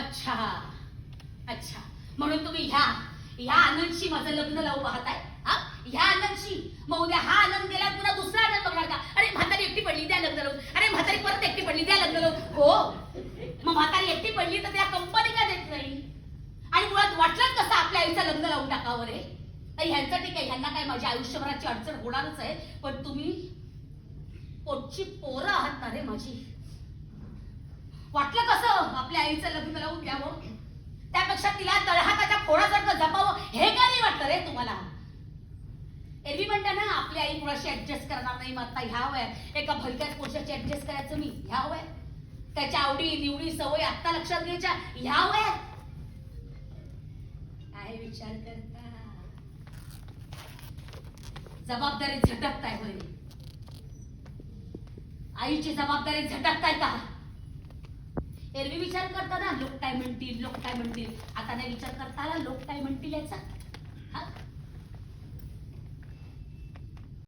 अच्छा अच्छा, म्हणून तुम्ही ह्या आनंदशी माझं लग्न लावून पाहताय? हा, ह्या आनंदशी? मग उद्या हा आनंद गेला, पुन्हा दुसरा आनंद बघणार का? अरे म्हातारी एकटी पडली, द्या लग्न लावून. अरे म्हातारी परत एकटी पडली, द्या लग्न लावून. हो, मग म्हातारी एकटी पडली तर त्या कंपनी का देत नाही? आणि मुळात वाटलं कसं आपल्या आईचं लग्न लावून टाकावं रे? ह्यांचं ठीक आहे, ह्यांना काय माझ्या आयुष्यभराची अडचण होणारच आहे, पण तुम्ही पोटची पोरं आहात ना रे माझी. वाटलं कसं आपल्या आईचं लग्न लावून द्यावं, त्यापेक्षा तिला तळहाताच्या फोडासारखं जपावं, हे का नाही वाटतं रे तुम्हाला? एरवी म्हणता ना, आपली आई कुणाशी ऍडजस्ट करणार नाही, मग आता ह्या वयात एका भलत्याच पुरुषाची ऍडजस्ट करायचं मी ह्या वयात? त्याच्या आवडी निवडी सवय आता लक्षात घ्यायच्या ह्या वयात? काय विचार करता? जबाबदारी झटकताय होय? आईची जबाबदारी झटकताय का? एरवी विचार करता ना, लोक काय म्हणतील, लोक काय म्हणतील. आता नाही विचार करता आला लोक काय म्हणतील याचा?